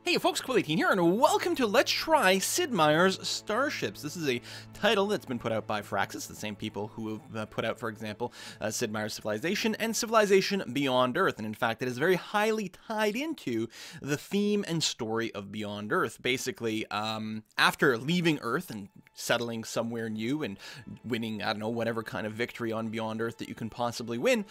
Hey folks, Quill18 here, and welcome to Let's Try Sid Meier's Starships. This is a title that's been put out by Firaxis, the same people who have put out, for example, Sid Meier's Civilization and Civilization Beyond Earth. And in fact, it is very highly tied into the theme and story of Beyond Earth. Basically, after leaving Earth and settling somewhere new and winning, I don't know, whatever kind of victory on Beyond Earth that you can possibly win,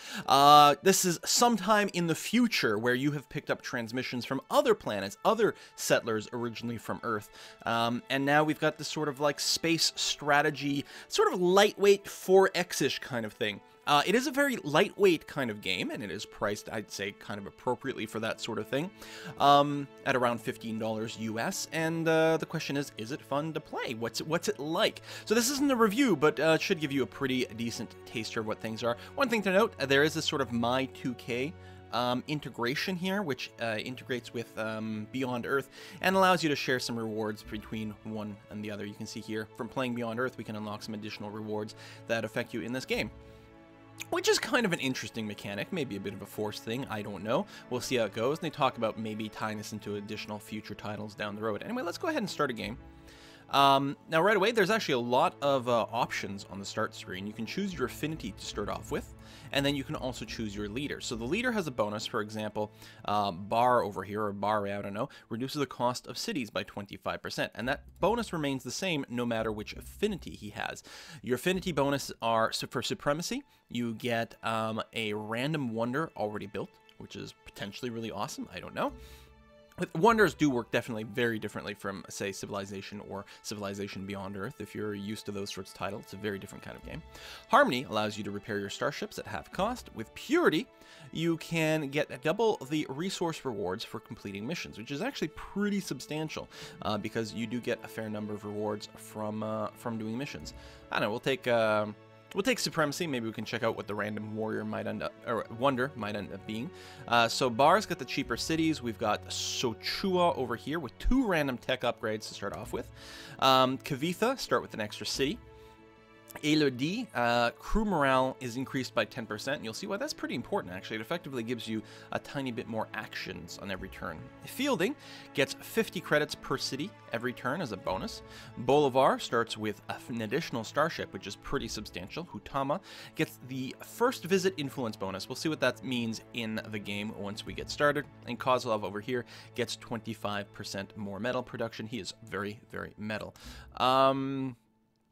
this is sometime in the future where you have picked up transmissions from other planets, other settlers originally from Earth. And now we've got this sort of like space strategy, sort of lightweight 4X-ish kind of thing. It is a very lightweight kind of game, and it is priced, I'd say, kind of appropriately for that sort of thing, at around $15 US. And the question is it fun to play? What's it like? So this isn't a review, but it should give you a pretty decent taster of what things are. One thing to note, there is this sort of My 2K integration here, which integrates with Beyond Earth and allows you to share some rewards between one and the other. You can see here, from playing Beyond Earth, we can unlock some additional rewards that affect you in this game, which is kind of an interesting mechanic, maybe a bit of a forced thing, I don't know. We'll see how it goes, and they talk about maybe tying this into additional future titles down the road. Anyway, let's go ahead and start a game. Now, right away, there's actually a lot of options on the start screen. You can choose your affinity to start off with, and then you can also choose your leader. So the leader has a bonus, for example, bar over here, or bar, I don't know, reduces the cost of cities by 25%, and that bonus remains the same no matter which affinity he has. Your affinity bonus are, so for supremacy, you get a random wonder already built, which is potentially really awesome, I don't know. Wonders do work definitely very differently from, say, Civilization or Civilization Beyond Earth. If you're used to those sorts of titles, it's a very different kind of game. Harmony allows you to repair your starships at half cost. With Purity, you can get double the resource rewards for completing missions, which is actually pretty substantial because you do get a fair number of rewards from doing missions. I don't know, we'll take Supremacy. Maybe we can check out what the random warrior might end up, or wonder might end up being. So Bar's got the cheaper cities. We've got Sochua over here with 2 random tech upgrades to start off with. Kavitha, start with an extra city. Elodie, crew morale is increased by 10%, and you'll see why that's pretty important, actually. It effectively gives you a tiny bit more actions on every turn. Fielding gets 50 credits per city every turn as a bonus. Bolivar starts with an additional starship, which is pretty substantial. Hutama gets the first visit influence bonus. We'll see what that means in the game once we get started. And Kozlov over here gets 25% more metal production. He is very, very metal.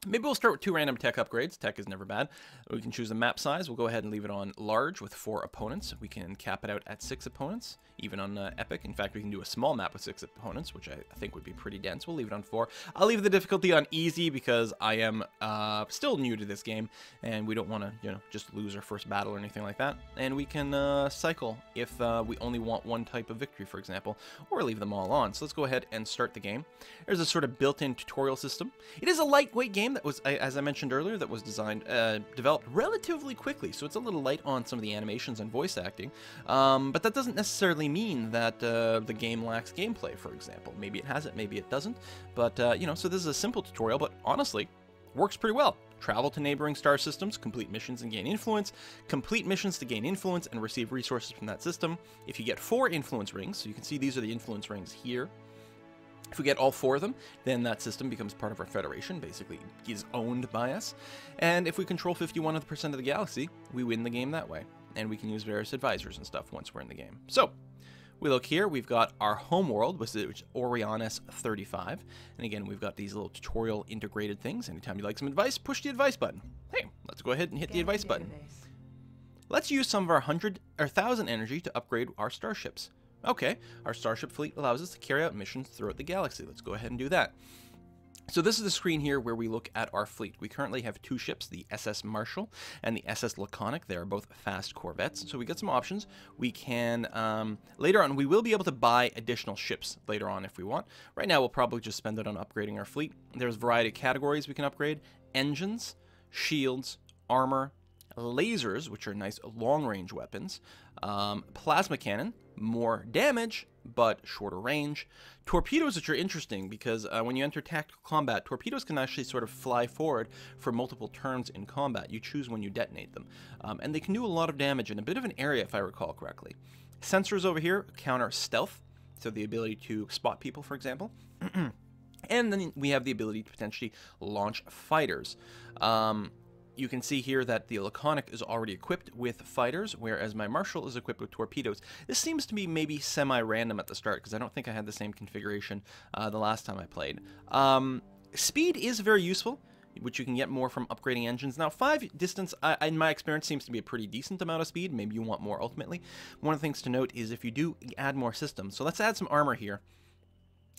Maybe we'll start with 2 random tech upgrades. Tech is never bad. We can choose the map size. We'll go ahead and leave it on large with 4 opponents. We can cap it out at 6 opponents, even on epic. In fact, we can do a small map with 6 opponents, which I think would be pretty dense. We'll leave it on 4. I'll leave the difficulty on easy because I am still new to this game, and we don't want to, just lose our first battle or anything like that. And we can cycle if we only want one type of victory, for example, or leave them all on. So let's go ahead and start the game. There's a sort of built-in tutorial system. It is a lightweight game that was, as I mentioned earlier, that was developed relatively quickly, so it's a little light on some of the animations and voice acting, but that doesn't necessarily mean that the game lacks gameplay, for example. Maybe it has it, maybe it doesn't, but, so this is a simple tutorial, but honestly, works pretty well. Travel to neighboring star systems, complete missions and gain influence, complete missions to gain influence and receive resources from that system. If you get 4 influence rings, so you can see these are the influence rings here. If we get all 4 of them, then that system becomes part of our federation, basically is owned by us. And if we control 51% of the galaxy, we win the game that way. And we can use various advisors and stuff once we're in the game. So, we look here, we've got our home world, which is Orionis 35. And again, we've got these little tutorial integrated things. Anytime you like some advice, push the advice button. Hey, let's go ahead and hit the advice button. Let's use some of our 1,000 energy to upgrade our starships. Okay, our starship fleet allows us to carry out missions throughout the galaxy. Let's go ahead and do that. So this is the screen here where we look at our fleet. We currently have 2 ships, the SS Marshall and the SS Laconic. They are both fast corvettes. So we got some options. We can, later on, we will be able to buy additional ships later on if we want. Right now, we'll probably just spend it on upgrading our fleet. There's a variety of categories we can upgrade. Engines, shields, armor, lasers, which are nice long-range weapons, plasma cannon, more damage, but shorter range, torpedoes, which are interesting because when you enter tactical combat, torpedoes can actually sort of fly forward for multiple turns in combat. You choose when you detonate them, and they can do a lot of damage in a bit of an area, if I recall correctly. Sensors over here counter stealth, So the ability to spot people, for example. And then we have the ability to potentially launch fighters. You can see here that the Laconic is already equipped with fighters, whereas my Marshal is equipped with torpedoes. This seems to be maybe semi-random at the start, because I don't think I had the same configuration the last time I played. Speed is very useful, which you can get more from upgrading engines. Now, 5 distance, in my experience, seems to be a pretty decent amount of speed. Maybe you want more ultimately. One of the things to note is if you do add more systems. So let's add some armor here,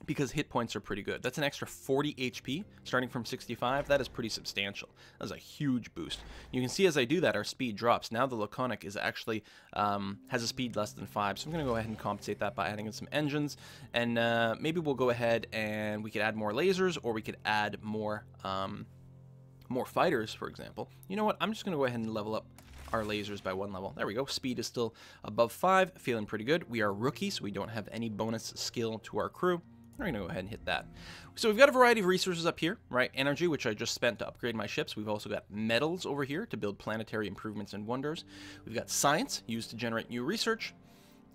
because hit points are pretty good. That's an extra 40 HP, starting from 65. That is pretty substantial. That's a huge boost. You can see as I do that, our speed drops. Now the Laconic is actually, has a speed less than 5, so I'm going to go ahead and compensate that by adding in some engines, and maybe we'll go ahead and we could add more lasers, or we could add more fighters, for example. You know what? I'm just going to go ahead and level up our lasers by 1 level. There we go. Speed is still above 5, feeling pretty good. We are rookies, so we don't have any bonus skill to our crew. We're going to go ahead and hit that. So we've got a variety of resources up here, right? Energy, which I just spent to upgrade my ships. We've also got metals over here to build planetary improvements and wonders. We've got science, used to generate new research.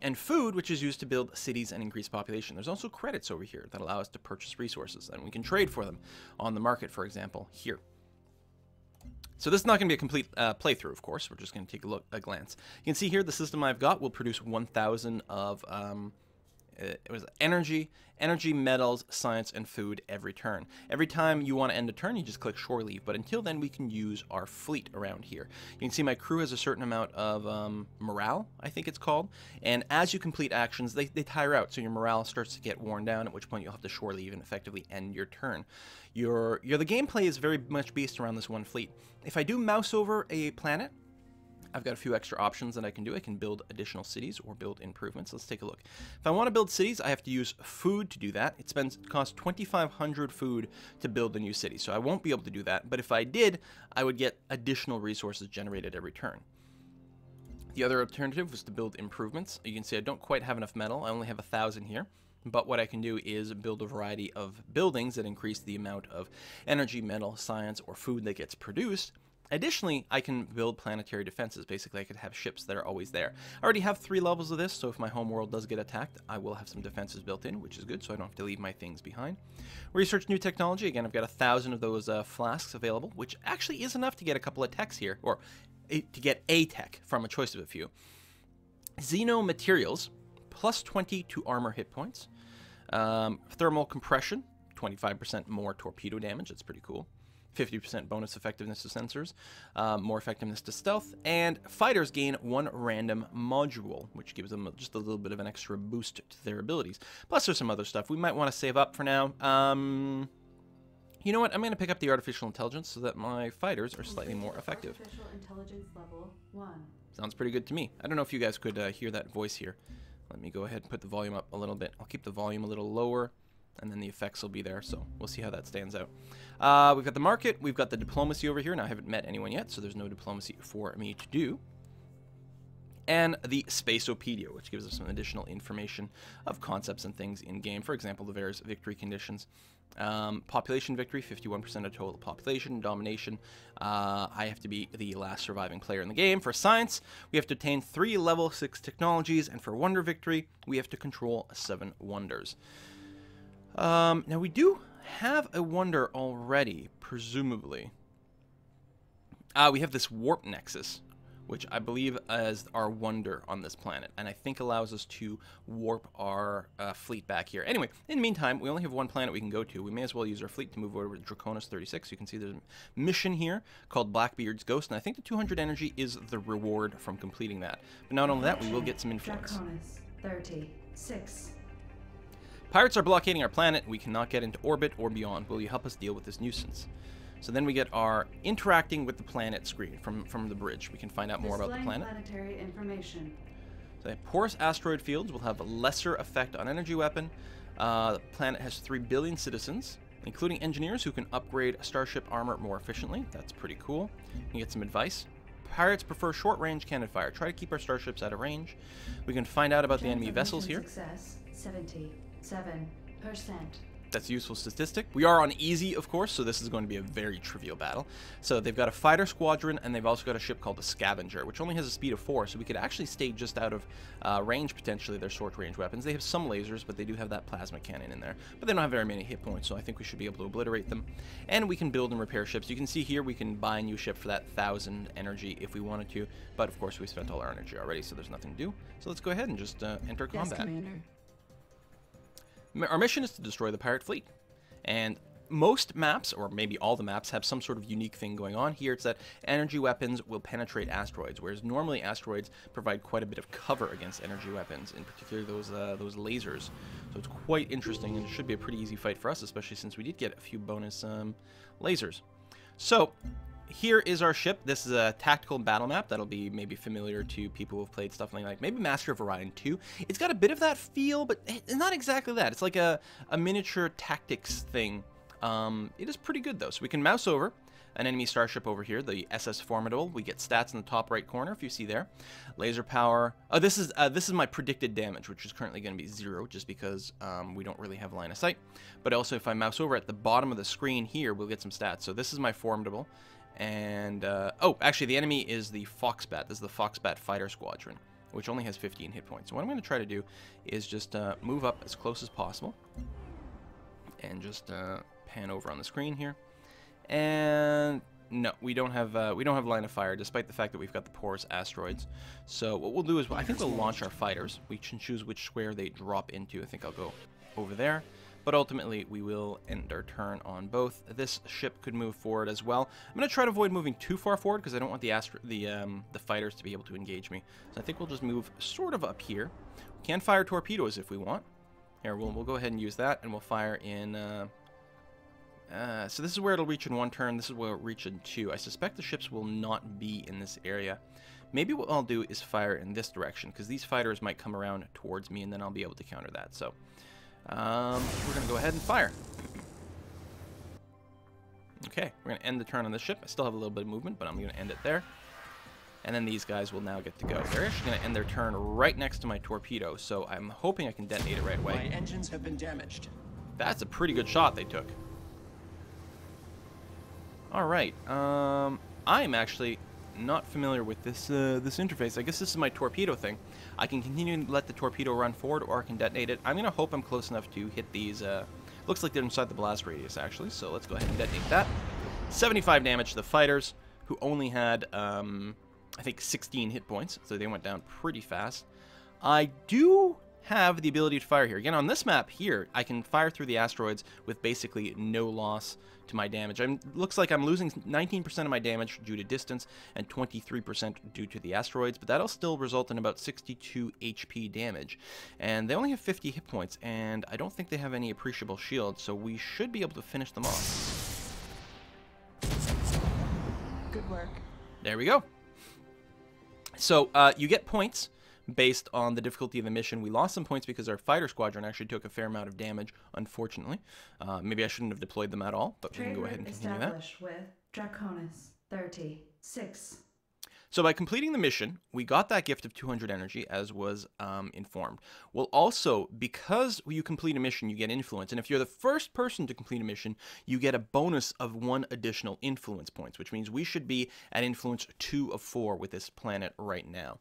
And food, which is used to build cities and increase population. There's also credits over here that allow us to purchase resources, and we can trade for them on the market, for example, here. So this is not going to be a complete playthrough, of course. We're just going to take a glance. You can see here the system I've got will produce 1,000 of it was energy, metals, science, and food every turn. Every time you want to end a turn, you just click shore leave, but until then we can use our fleet around here. You can see my crew has a certain amount of morale, I think it's called, and as you complete actions, they tire out, so your morale starts to get worn down, at which point you'll have to shore leave and effectively end your turn. The gameplay is very much based around this one fleet. If I do mouse over a planet, I've got a few extra options that I can do. I can build additional cities or build improvements. Let's take a look. If I want to build cities, I have to use food to do that. It costs 2,500 food to build a new city, so I won't be able to do that. But if I did, I would get additional resources generated every turn. The other alternative was to build improvements. You can see I don't quite have enough metal. I only have 1,000 here. But what I can do is build a variety of buildings that increase the amount of energy, metal, science, or food that gets produced. Additionally, I can build planetary defenses. Basically, I could have ships that are always there. I already have 3 levels of this, so if my homeworld does get attacked, I will have some defenses built in, which is good, so I don't have to leave my things behind. Research new technology. Again, I've got 1,000 of those flasks available, which actually is enough to get a couple of techs here, or to get a tech from a choice of a few. Xeno materials, plus 20 to armor hit points. Thermal compression, 25% more torpedo damage. That's pretty cool. 50% bonus effectiveness to sensors, more effectiveness to stealth, and fighters gain 1 random module, which gives them just a little bit of an extra boost to their abilities. Plus there's some other stuff we might want to save up for now. You know what? I'm going to pick up the artificial intelligence so that my fighters are slightly more effective. Artificial intelligence level 1. Sounds pretty good to me. I don't know if you guys could hear that voice here. Let me go ahead and put the volume up a little bit. I'll keep the volume a little lower, and then the effects will be there, so we'll see how that stands out. We've got the market, we've got the diplomacy over here. Now, I haven't met anyone yet, so there's no diplomacy for me to do. And the Spaceopedia, which gives us some additional information of concepts and things in-game. For example, the various victory conditions. Population victory, 51% of total population. Domination, I have to be the last surviving player in the game. For science, we have to attain 3 level 6 technologies, and for wonder victory, we have to control 7 wonders. Now we do have a wonder already, presumably. We have this warp nexus, which I believe is our wonder on this planet, and I think allows us to warp our fleet back here. Anyway, in the meantime, we only have 1 planet we can go to. We may as well use our fleet to move over to Draconis 36. You can see there's a mission here called Blackbeard's Ghost, and I think the 200 energy is the reward from completing that. But not only that, we will get some influence. Draconis 36. Pirates are blockading our planet. We cannot get into orbit or beyond. Will you help us deal with this nuisance? So then we get our interacting with the planet screen from the bridge. We can find out more about the planet. Planetary information. So porous asteroid fields will have a lesser effect on energy weapon. The planet has 3 billion citizens, including engineers who can upgrade starship armor more efficiently. That's pretty cool. You can get some advice. Pirates prefer short-range cannon fire. Try to keep our starships out of range. We can find out about the enemy vessels here. Success 77%. That's a useful statistic. We are on easy, of course, so this is going to be a very trivial battle. So they've got a fighter squadron, and they've also got a ship called the Scavenger, which only has a speed of 4, so we could actually stay just out of range, potentially, their short-range weapons. They have some lasers, but they do have that plasma cannon in there. But they don't have very many hit points, so I think we should be able to obliterate them. And we can build and repair ships. You can see here we can buy a new ship for that 1,000 energy if we wanted to, but of course we spent all our energy already, so there's nothing to do. So let's go ahead and just enter combat. Commander. Our mission is to destroy the pirate fleet. And most maps, or maybe all the maps, have some sort of unique thing going on. Here it's that energy weapons will penetrate asteroids, whereas normally asteroids provide quite a bit of cover against energy weapons, in particular those lasers. So it's quite interesting, and it should be a pretty easy fight for us, especially since we did get a few bonus lasers. So here is our ship. This is a tactical battle map that'll be maybe familiar to people who've played stuff like maybe Master of Orion 2. It's got a bit of that feel, but it's not exactly that. It's like a miniature tactics thing. It is pretty good, though. So we can mouse over an enemy starship over here, the SS Formidable. We get stats in the top right corner, if you see there. Laser power. Oh, this is my predicted damage, which is currently going to be 0, just because we don't really have line of sight. But also, if I mouse over at the bottom of the screen here, we'll get some stats. So this is my Formidable. And, oh, actually, the enemy is the Foxbat. This is the Foxbat Fighter Squadron, which only has 15 hit points. So what I'm going to try to do is just move up as close as possible. And just pan over on the screen here. And no, we don't have line of fire, despite the fact that we've got the porous asteroids. So what we'll do is, I think we'll launch our fighters. We can choose which square they drop into. I think I'll go over there. But ultimately, we will end our turn on both. This ship could move forward as well. I'm going to try to avoid moving too far forward because I don't want the fighters to be able to engage me. So I think we'll just move sort of up here. We can fire torpedoes if we want. Here, we'll go ahead and use that, and we'll fire in... so this is where it'll reach in 1 turn. This is where it'll reach in 2. I suspect the ships will not be in this area. Maybe what I'll do is fire in this direction, because these fighters might come around towards me, and then I'll be able to counter that. So... we're going to go ahead and fire. Okay, we're going to end the turn on this ship. I still have a little bit of movement, but I'm going to end it there. And then these guys will now get to go. They're actually going to end their turn right next to my torpedo, so I'm hoping I can detonate it right away. My engines have been damaged. That's a pretty good shot they took. All right. I'm actually not familiar with this this interface. I guess this is my torpedo thing. I can continue to let the torpedo run forward, or I can detonate it. I'm going to hope I'm close enough to hit these. Looks like they're inside the blast radius, actually, so let's go ahead and detonate that. 75 damage to the fighters, who only had, I think, 16 hit points, so they went down pretty fast. I do have the ability to fire here. Again, on this map here, I can fire through the asteroids with basically no loss to my damage. Looks like I'm losing 19% of my damage due to distance and 23% due to the asteroids, but that'll still result in about 62 HP damage. And they only have 50 hit points, and I don't think they have any appreciable shields, so we should be able to finish them off. Good work. There we go. So you get points based on the difficulty of the mission. We lost some points because our fighter squadron actually took a fair amount of damage, unfortunately. Maybe I shouldn't have deployed them at all, but we can go ahead and continue that. Established with Draconis 36. So by completing the mission, we got that gift of 200 energy, as was informed. Well, also, because you complete a mission, you get influence. And if you're the first person to complete a mission, you get a bonus of 1 additional influence points, which means we should be at influence 2 of 4 with this planet right now.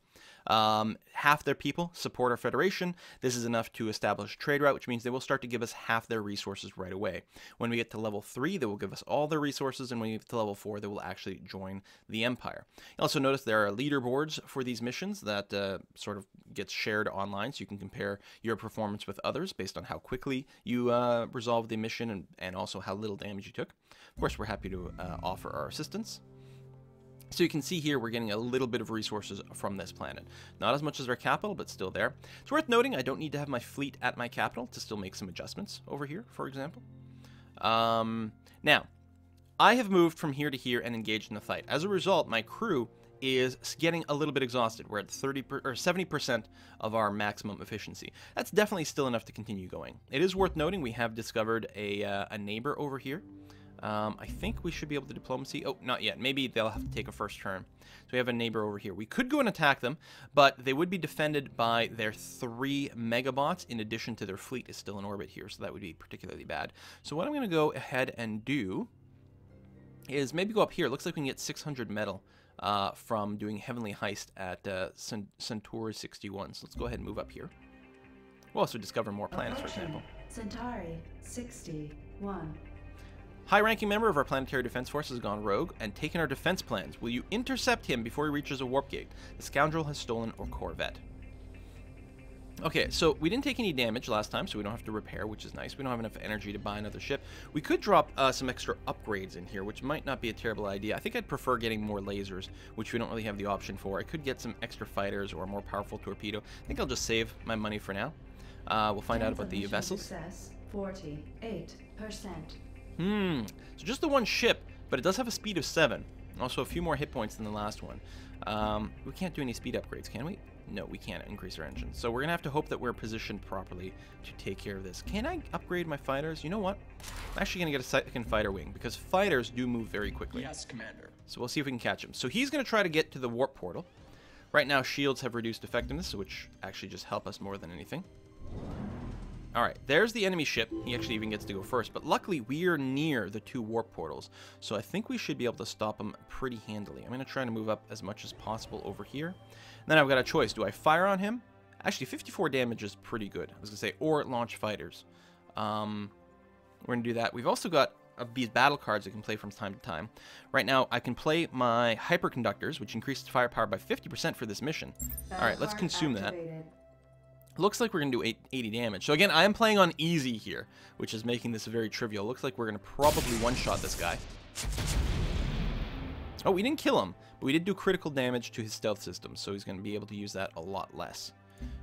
Half their people support our Federation. This is enough to establish a trade route, which means they will start to give us half their resources right away. When we get to level 3, they will give us all their resources, and when we get to level 4, they will actually join the Empire. You also notice there are leaderboards for these missions that sort of gets shared online, so you can compare your performance with others based on how quickly you resolved the mission and also how little damage you took. Of course, we're happy to offer our assistance. So you can see here we're getting a little bit of resources from this planet. Not as much as our capital, but still there. It's worth noting I don't need to have my fleet at my capital to still make some adjustments over here, for example. Now, I have moved from here to here and engaged in the fight. As a result, my crew is getting a little bit exhausted. We're at 70% of our maximum efficiency. That's definitely still enough to continue going. It is worth noting we have discovered a neighbor over here. I think we should be able to diplomacy. Oh, not yet. Maybe they'll have to take a first turn. So we have a neighbor over here. We could go and attack them, but they would be defended by their 3 megabots in addition to their fleet is still in orbit here, so that would be particularly bad. So what I'm going to go ahead and do is maybe go up here. It looks like we can get 600 metal from doing Heavenly Heist at Centauri 61. So let's go ahead and move up here. We'll also discover more planets, for example. Centauri 61. High-ranking member of our Planetary Defense Force has gone rogue and taken our defense plans. Will you intercept him before he reaches a warp gate? The scoundrel has stolen our Corvette. Okay, so we didn't take any damage last time, so we don't have to repair, which is nice. We don't have enough energy to buy another ship. We could drop some extra upgrades in here, which might not be a terrible idea. I think I'd prefer getting more lasers, which we don't really have the option for. I could get some extra fighters or a more powerful torpedo. I think I'll just save my money for now. We'll find out about the vessels. Success 48%. So just the one ship, but it does have a speed of 7. Also a few more hit points than the last one. We can't do any speed upgrades, can we? No, we can't increase our engines. So we're going to have to hope that we're positioned properly to take care of this. Can I upgrade my fighters? You know what? I'm actually going to get a second fighter wing, because fighters do move very quickly. Yes, Commander. So we'll see if we can catch him. So he's going to try to get to the warp portal. Right now, shields have reduced effectiveness, which actually just help us more than anything. Alright, there's the enemy ship. He actually even gets to go first, but luckily we are near the 2 warp portals, so I think we should be able to stop him pretty handily. I'm going to try to move up as much as possible over here. And then I've got a choice. Do I fire on him? Actually, 54 damage is pretty good. I was going to say, or launch fighters. We're going to do that. We've also got these battle cards I can play from time to time. Right now, I can play my hyperconductors, which increases firepower by 50% for this mission. Alright, let's consume that. Looks like we're going to do 80 damage. So again, I am playing on easy here, which is making this very trivial. Looks like we're going to probably one-shot this guy. Oh, we didn't kill him, but we did do critical damage to his stealth system, so he's going to be able to use that a lot less.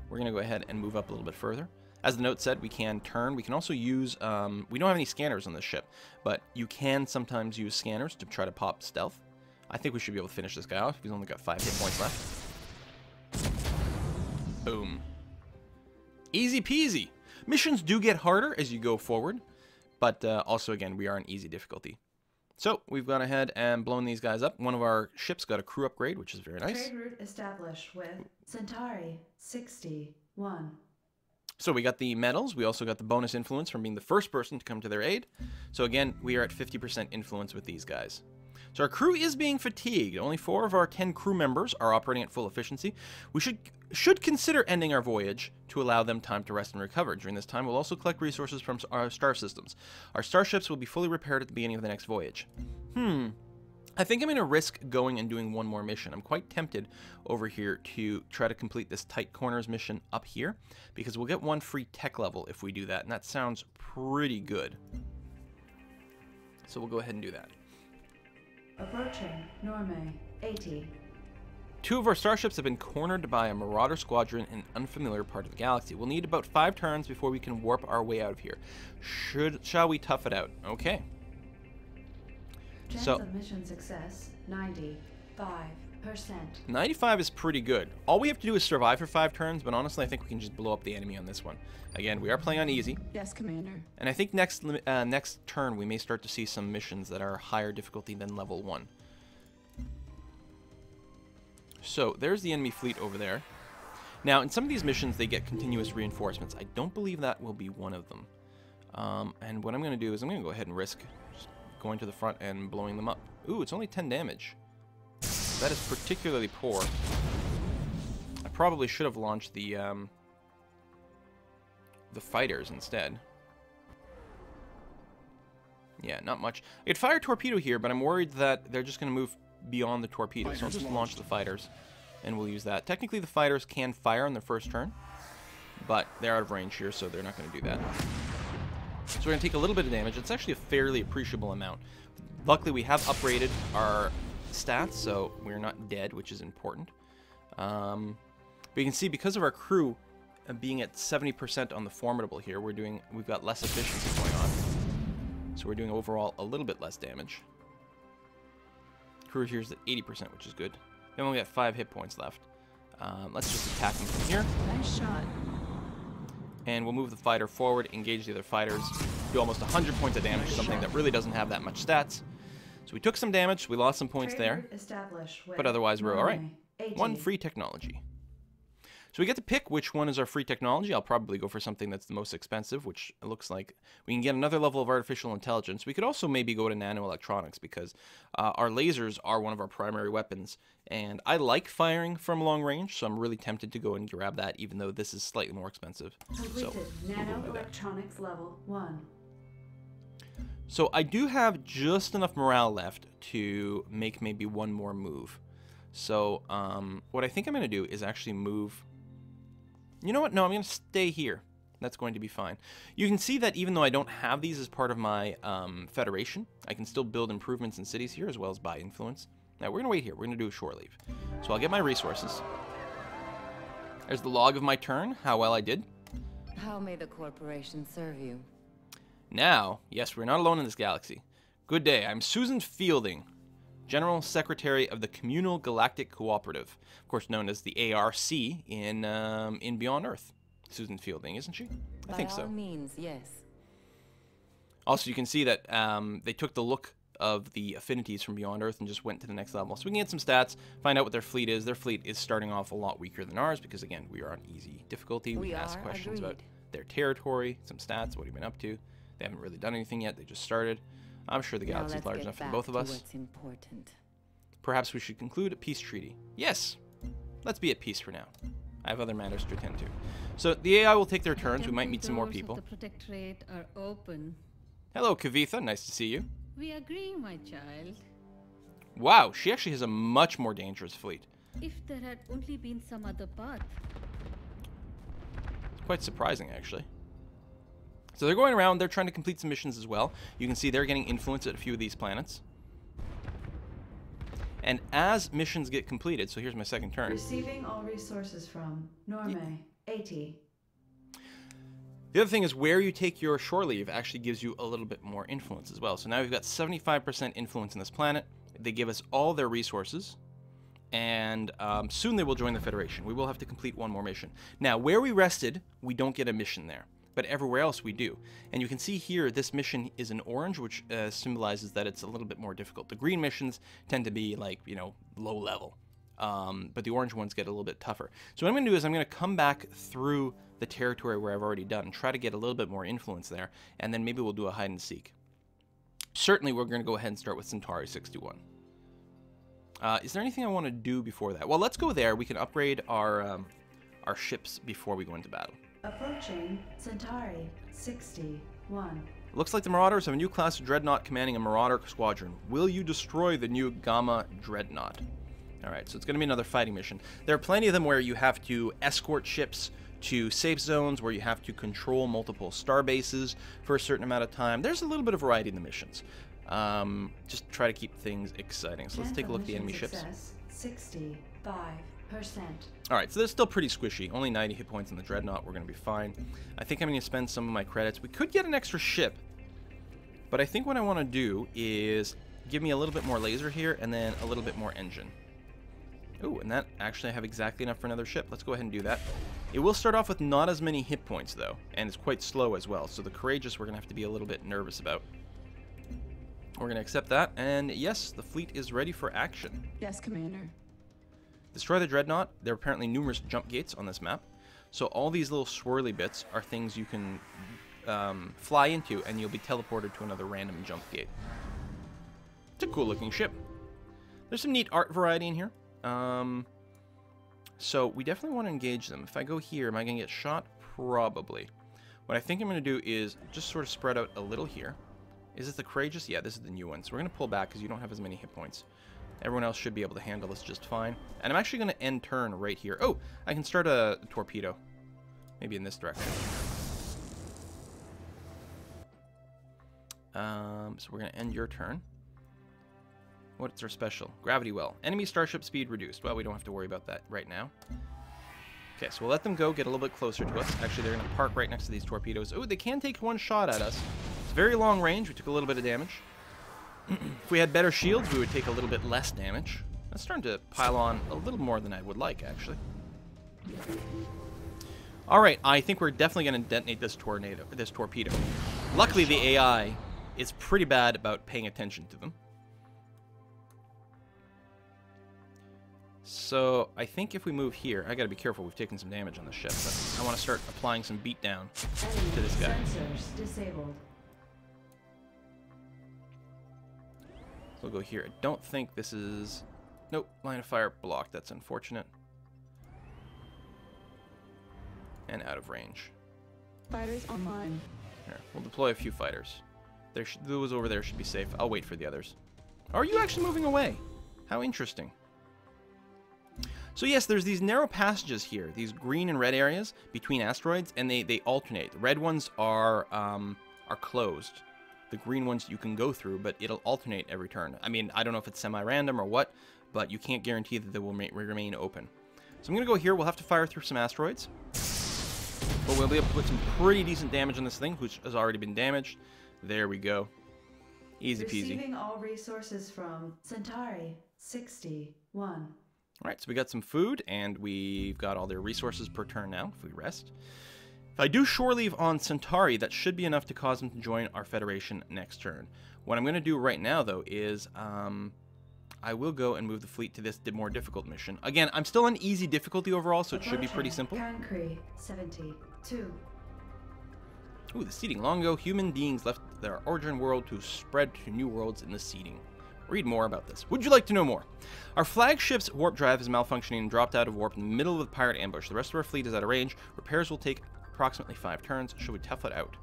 We're going to go ahead and move up a little bit further. As the note said, we can turn. We can also use... we don't have any scanners on this ship, but you can sometimes use scanners to try to pop stealth. I think we should be able to finish this guy off. He's only got 5 hit points left. Boom. Easy peasy. Missions do get harder as you go forward, but also, again, we are on easy difficulty. So, we've gone ahead and blown these guys up. One of our ships got a crew upgrade, which is very nice. Trade route established with Centauri 61. So, we got the medals. We also got the bonus influence from being the first person to come to their aid. So, again, we are at 50% influence with these guys. So, our crew is being fatigued. Only 4 of our 10 crew members are operating at full efficiency. We should consider ending our voyage to allow them time to rest and recover. During this time, we'll also collect resources from our star systems. Our starships will be fully repaired at the beginning of the next voyage. I think I'm going to risk going and doing one more mission. I'm quite tempted over here to try to complete this tight corners mission up here, because we'll get 1 free tech level if we do that, and that sounds pretty good. So we'll go ahead and do that. Approaching Norme 80. 2 of our starships have been cornered by a marauder squadron in an unfamiliar part of the galaxy. We'll need about 5 turns before we can warp our way out of here. Shall we tough it out? Okay. Chance of mission success 95%. 95 is pretty good. All we have to do is survive for 5 turns, but honestly I think we can just blow up the enemy on this one. Again, we are playing on easy. Yes, Commander. And I think next turn we may start to see some missions that are higher difficulty than level 1. So, there's the enemy fleet over there. Now, in some of these missions, they get continuous reinforcements. I don't believe that will be one of them. And what I'm going to do is I'm going to go ahead and risk just going to the front and blowing them up. Ooh, it's only 10 damage. That is particularly poor. I probably should have launched the fighters instead. Yeah, not much. I could fire a torpedo here, but I'm worried that they're just going to move beyond the torpedo, so I'll just launch the fighters, and we'll use that. Technically, the fighters can fire on their first turn, but they're out of range here, so they're not going to do that. So we're going to take a little bit of damage. It's actually a fairly appreciable amount. Luckily, we have upgraded our stats, so we're not dead, which is important. But you can see, because of our crew being at 70% on the formidable here, we've got less efficiency going on. So we're doing overall a little bit less damage. Crew here is at 80%, which is good. They only got 5 hit points left. Let's just attack them from here. Nice shot. And we'll move the fighter forward, engage the other fighters, do almost 100 points of damage to something that really doesn't have that much stats. So we took some damage, we lost some points there, but otherwise we're alright. 1 free technology. So we get to pick which one is our free technology. I'll probably go for something that's the most expensive, which it looks like we can get another level of artificial intelligence. We could also maybe go to nanoelectronics because our lasers are one of our primary weapons. And I like firing from long range, so I'm really tempted to go and grab that, even though this is slightly more expensive. Completed. Nanoelectronics level 1. So I do have just enough morale left to make maybe one more move. So what I think I'm going to do is actually move... You know what? No, I'm going to stay here. That's going to be fine. You can see that even though I don't have these as part of my Federation, I can still build improvements in cities here as well as buy influence. Now, we're going to wait here. We're going to do a shore leave. So I'll get my resources. There's the log of my turn, how well I did. How may the corporation serve you? Now, yes, we're not alone in this galaxy. Good day. I'm Susan Fielding, General Secretary of the Communal Galactic Cooperative, of course known as the ARC in Beyond Earth. Susan Fielding, isn't she? I think so. By all means, yes. Also, you can see that they took the look of the affinities from Beyond Earth and just went to the next level. So we can get some stats, find out what their fleet is. Their fleet is starting off a lot weaker than ours because, again, we are on easy difficulty. We can ask questions about their territory, some stats, what have you been up to. They haven't really done anything yet. They just started. I'm sure the galaxy is large enough for both of us. What's important. Perhaps we should conclude a peace treaty. Yes, let's be at peace for now. I have other matters to attend to. So the AI will take their turns. We might meet some more people. The Protectorate are open. Hello, Kavitha. Nice to see you. We agree, my child. Wow, she actually has a much more dangerous fleet. If there had only been some other path. It's quite surprising, actually. So they're going around. They're trying to complete some missions as well. You can see they're getting influence at a few of these planets. And as missions get completed, so here's my second turn. Receiving all resources from Norme 80. The other thing is where you take your shore leave actually gives you a little bit more influence as well. So now we've got 75% influence on this planet. They give us all their resources. And soon they will join the Federation. We will have to complete one more mission. Now, where we rested, we don't get a mission there. But everywhere else we do. And you can see here this mission is in orange, which symbolizes that it's a little bit more difficult. The green missions tend to be like, you know, low level. But the orange ones get a little bit tougher. So what I'm going to do is I'm going to come back through the territory where I've already done and try to get a little bit more influence there. And then maybe we'll do a hide and seek. Certainly we're going to go ahead and start with Centauri 61. Is there anything I want to do before that? Well, let's go there. We can upgrade our ships before we go into battle. Approaching Centauri 61. Looks like the Marauders have a new class of Dreadnought commanding a Marauder squadron. Will you destroy the new Gamma Dreadnought? Alright, so it's going to be another fighting mission. There are plenty of them where you have to escort ships to safe zones, where you have to control multiple star bases for a certain amount of time. There's a little bit of variety in the missions. Just try to keep things exciting. So let's take a look at the enemy ships. 65%. Alright, so they're still pretty squishy. Only 90 hit points in the Dreadnought. We're going to be fine. I think I'm going to spend some of my credits. We could get an extra ship. But I think what I want to do is give me a little bit more laser here and then a little bit more engine. Ooh, and that actually I have exactly enough for another ship. Let's go ahead and do that. It will start off with not as many hit points, though. And it's quite slow as well. So the Courageous we're going to have to be a little bit nervous about. We're going to accept that. And yes, the fleet is ready for action. Yes, Commander. Destroy the Dreadnought. There are apparently numerous jump gates on this map. So all these little swirly bits are things you can fly into, and you'll be teleported to another random jump gate. It's a cool looking ship. There's some neat art variety in here. So we definitely want to engage them. If I go here, am I going to get shot? Probably. What I think I'm going to do is just sort of spread out a little here. Is this the Courageous? Yeah, this is the new one. So we're going to pull back because you don't have as many hit points. Everyone else should be able to handle this just fine. And I'm actually going to end turn right here. Oh, I can start a torpedo. Maybe in this direction. So we're going to end your turn. What's our special? Gravity well. Enemy starship speed reduced. Well, we don't have to worry about that right now. Okay, so we'll let them go, get a little bit closer to us. Actually, they're going to park right next to these torpedoes. Oh, they can take one shot at us. It's very long range. We took a little bit of damage. If we had better shields, we would take a little bit less damage. That's starting to pile on a little more than I would like, actually. Alright, I think we're definitely going to detonate this torpedo. Luckily, the AI is pretty bad about paying attention to them. So I think if we move here, I gotta be careful. We've taken some damage on the ship, but I want to start applying some beatdown to this guy. Sensors disabled. So we'll go here. I don't think this is... Nope, line of fire blocked. That's unfortunate. And out of range. Fighters online. Here, we'll deploy a few fighters. Those over there should be safe. I'll wait for the others. Are you actually moving away? How interesting. So yes, there's these narrow passages here, these green and red areas between asteroids, and they alternate. The red ones are closed. The green ones you can go through, but it'll alternate every turn. I mean, I don't know if it's semi-random or what, but you can't guarantee that they will remain open. So I'm going to go here. We'll have to fire through some asteroids. But we'll be able to put some pretty decent damage on this thing, which has already been damaged. There we go. Easy peasy. Receiving all resources from Centauri 61. Alright, so we got some food, and we've got all their resources per turn now, if we rest. If I do shore leave on Centauri, that should be enough to cause them to join our Federation next turn. What I'm going to do right now, though, is I will go and move the fleet to this more difficult mission. Again, I'm still on easy difficulty overall, so it should be pretty simple. Concrete 72. Ooh, the seeding. Long ago, human beings left their origin world to spread to new worlds in the seeding. Read more about this. Would you like to know more? Our flagship's warp drive is malfunctioning and dropped out of warp in the middle of the pirate ambush. The rest of our fleet is out of range. Repairs will take approximately 5 turns. Should we tough it out?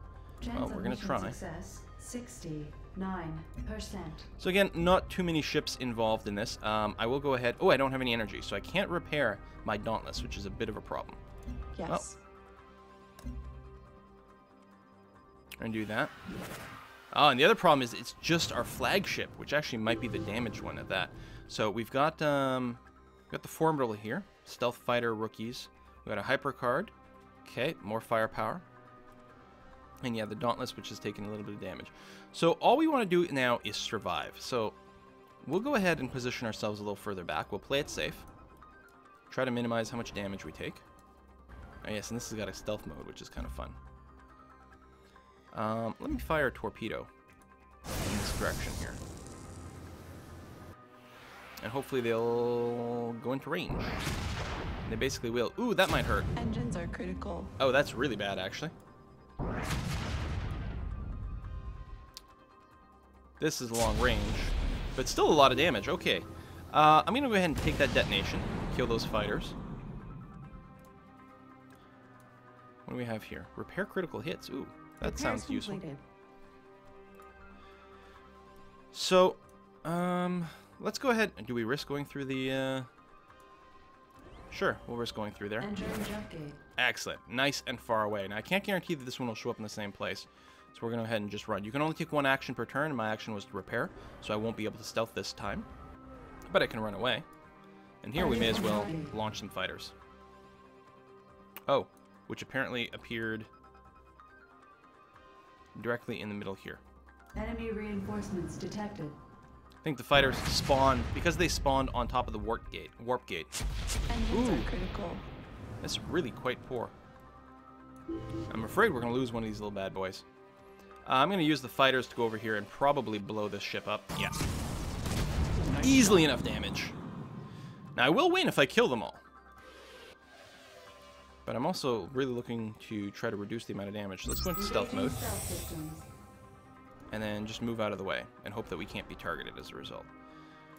Well, we're going to try. Success 69%. So again, not too many ships involved in this. I will go ahead. Oh, I don't have any energy, so I can't repair my Dauntless, which is a bit of a problem. Yes. Well, and do that. Oh, and the other problem is it's just our flagship, which actually might be the damaged one at that. So we've got the Formidable here, Stealth Fighter rookies. We got a Hyper card. Okay, more firepower. And yeah, the Dauntless, which has taken a little bit of damage. So all we want to do now is survive. So we'll go ahead and position ourselves a little further back. We'll play it safe. Try to minimize how much damage we take. Oh yes, and this has got a stealth mode, which is kind of fun. Let me fire a torpedo in this direction here. And hopefully they'll go into range. They basically will. Ooh, that might hurt. Engines are critical. Oh, that's really bad, actually. This is long range, but still a lot of damage. Okay. I'm going to go ahead and take that detonation. Kill those fighters. What do we have here? Repair critical hits. Ooh. That sounds useful. Completed. So, let's go ahead. Do we risk going through the, Sure, we'll risk going through there. Entering jump gate. Excellent. Nice and far away. Now, I can't guarantee that this one will show up in the same place. So we're going to go ahead and just run. You can only take 1 action per turn, and my action was to repair. So I won't be able to stealth this time. But I can run away. And here we may as well launch some fighters. Oh, which apparently appeared directly in the middle here. Enemy reinforcements detected. I think the fighters spawned because they spawned on top of the warp gate. Engines Ooh. are critical. That's really quite poor. I'm afraid we're going to lose one of these little bad boys. I'm going to use the fighters to go over here and probably blow this ship up. Yeah. Easily enough damage. Now, I will win if I kill them all. But I'm also really looking to try to reduce the amount of damage. So let's go into stealth mode. Stealth systems. And then just move out of the way and hope that we can't be targeted as a result.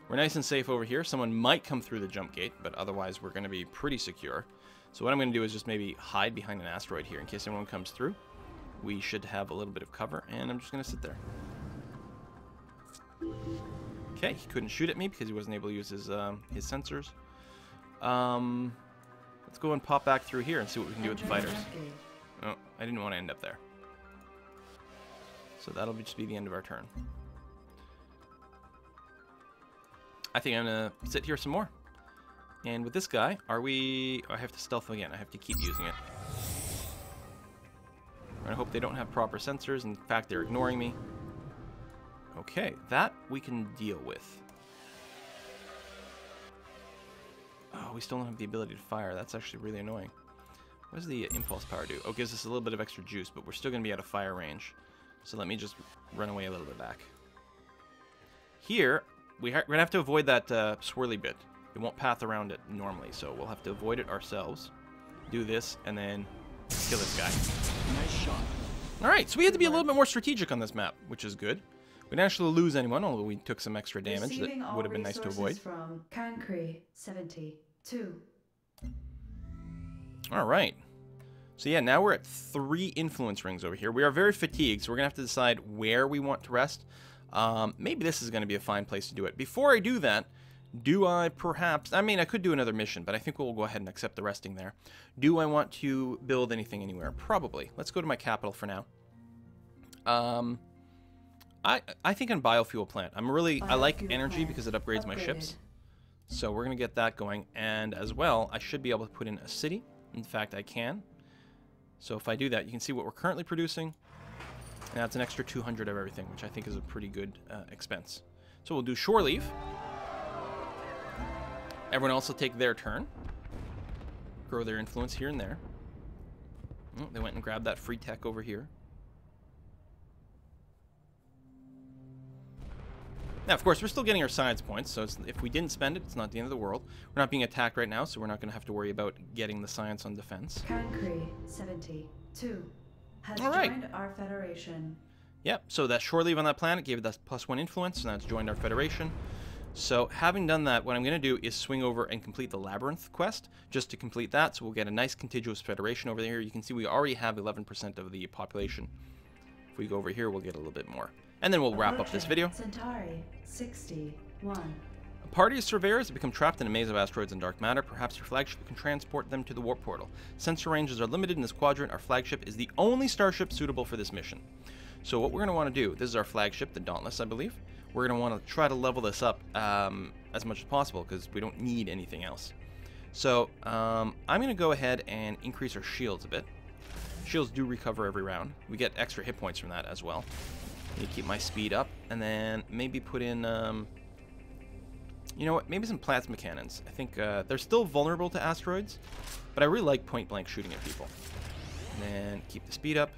We're nice and safe over here. Someone might come through the jump gate, but otherwise we're going to be pretty secure. So what I'm going to do is just maybe hide behind an asteroid here in case anyone comes through. We should have a little bit of cover, and I'm just going to sit there. Okay, he couldn't shoot at me because he wasn't able to use his sensors. Let's go and pop back through here and see what we can do with the fighters. Oh, I didn't want to end up there. So that'll just be the end of our turn. I think I'm going to sit here some more. And with this guy, are we... I have to stealth again. I have to keep using it. I hope they don't have proper sensors. In fact, they're ignoring me. Okay, that we can deal with. Oh, we still don't have the ability to fire. That's actually really annoying. What does the impulse power do? Oh, it gives us a little bit of extra juice, but we're still going to be out of fire range. So let me just run away a little bit back. Here, we're going to have to avoid that swirly bit. It won't path around it normally, so we'll have to avoid it ourselves. Do this, and then kill this guy. Nice shot. Alright, so we had to be a little bit more strategic on this map, which is good. We didn't actually lose anyone, although we took some extra damage Receiving that would have been nice to all avoid. resources from Cancri 72. Alright. So yeah, now we're at 3 influence rings over here. We are very fatigued, so we're going to have to decide where we want to rest. Maybe this is going to be a fine place to do it. Before I do that, do I perhaps... I mean, I could do another mission, but I think we'll go ahead and accept the resting there. Do I want to build anything anywhere? Probably. Let's go to my capital for now. I think in biofuel plant. I like energy because it upgrades my ships. So we're going to get that going. And as well, I should be able to put in a city. In fact, I can. So if I do that, you can see what we're currently producing. And that's an extra 200 of everything, which I think is a pretty good expense. So we'll do shore leave. Everyone else will take their turn. Grow their influence here and there. Oh, they went and grabbed that free tech over here. Now, of course, we're still getting our science points, so if we didn't spend it, it's not the end of the world. We're not being attacked right now, so we're not going to have to worry about getting the science on defense. Cancri 72 has Alright. joined our Federation. Yep, so that shore leave on that planet gave it that +1 influence, and now it's joined our Federation. So having done that, what I'm going to do is swing over and complete the Labyrinth quest, just to complete that, so we'll get a nice contiguous Federation over there. You can see we already have 11% of the population. If we go over here, we'll get a little bit more. And then we'll wrap up this video. Centauri 61. A party of surveyors have become trapped in a maze of asteroids and dark matter. Perhaps your flagship can transport them to the warp portal. Sensor ranges are limited in this quadrant. Our flagship is the only starship suitable for this mission. So what we're going to want to do, this is our flagship, the Dauntless, I believe. We're going to want to try to level this up as much as possible because we don't need anything else. So I'm going to go ahead and increase our shields a bit. Shields do recover every round. We get extra hit points from that as well. Need to keep my speed up, and then maybe put in, you know what, maybe some plasma cannons. I think they're still vulnerable to asteroids, but I really like point-blank shooting at people. And then keep the speed up.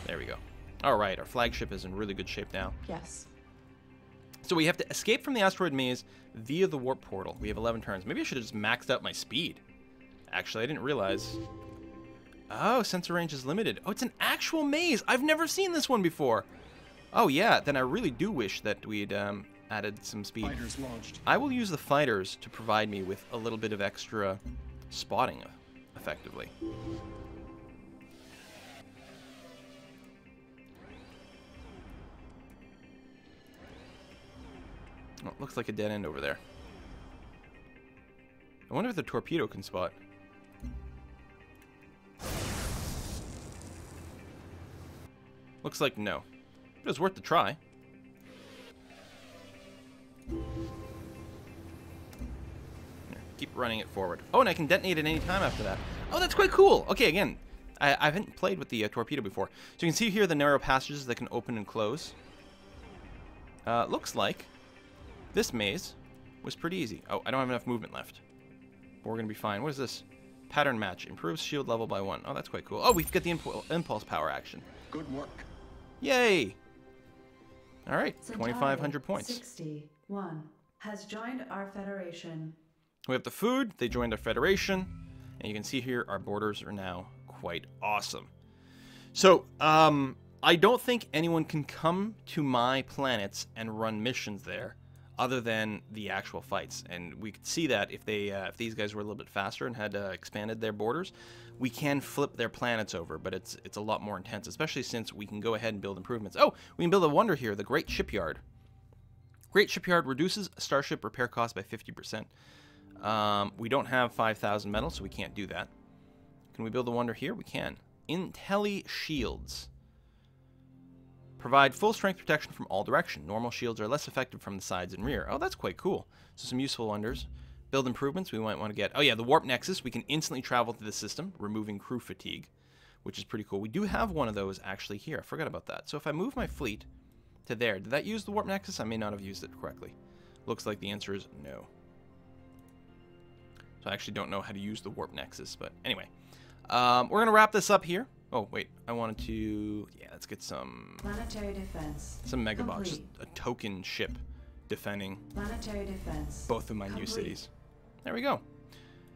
There we go. Alright, our flagship is in really good shape now. Yes. So we have to escape from the asteroid maze via the warp portal. We have 11 turns. Maybe I should have just maxed out my speed. Actually, I didn't realize... Oh, sensor range is limited. Oh, it's an actual maze. I've never seen this one before. Oh, yeah. Then I really do wish that we'd added some speed. Fighters launched. I will use the fighters to provide me with a little bit of extra spotting, effectively. Oh, looks like a dead end over there. I wonder if the torpedo can spot. Looks like no. But it's worth the try. Here, keep running it forward. Oh, and I can detonate at any time after that. Oh, that's quite cool. Okay, again, I haven't played with the torpedo before. So you can see here the narrow passages that can open and close. Looks like this maze was pretty easy. Oh, I don't have enough movement left. But we're going to be fine. What is this? Pattern match. Improves shield level by 1. Oh, that's quite cool. Oh, we've got the impulse power action. Good work. Yay! Alright, Centauri 2,500 points. 61 has joined our Federation. We have the food, they joined our Federation, and you can see here our borders are now quite awesome. So, I don't think anyone can come to my planets and run missions there other than the actual fights. And we could see that if they if these guys were a little bit faster and had expanded their borders, we can flip their planets over, but it's a lot more intense, especially since we can go ahead and build improvements. Oh, we can build a wonder here, the Great Shipyard. Great Shipyard reduces starship repair cost by 50%. We don't have 5,000 metal, so we can't do that. Can we build a wonder here? We can. Intelli Shields. Provide full strength protection from all direction. Normal shields are less effective from the sides and rear. Oh, that's quite cool. So some useful wonders. Build improvements we might want to get. Oh yeah, the Warp Nexus. We can instantly travel through the system, removing crew fatigue, which is pretty cool. We do have one of those actually here. I forgot about that. So if I move my fleet to there, did that use the Warp Nexus? I may not have used it correctly. Looks like the answer is no. So I actually don't know how to use the Warp Nexus, but anyway. We're going to wrap this up here. Oh, wait. I wanted to... Yeah, let's get some... Planetary Defense. Some megabots. Just Complete. a token ship defending Planetary Defense. both of my new Complete. cities. There we go.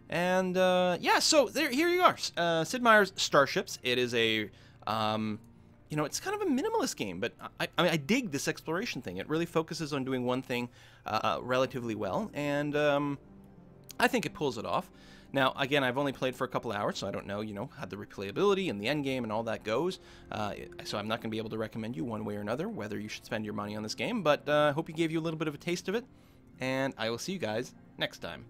And, yeah, so here you are. Sid Meier's Starships. It is a... you know, it's kind of a minimalist game, but I dig this exploration thing. It really focuses on doing one thing relatively well, and I think it pulls it off. Now, again, I've only played for a couple hours, so I don't know, you know, how the replayability and the end game and all that goes. So I'm not going to be able to recommend you one way or another whether you should spend your money on this game, but I hope you gave you a little bit of a taste of it, and I will see you guys next time.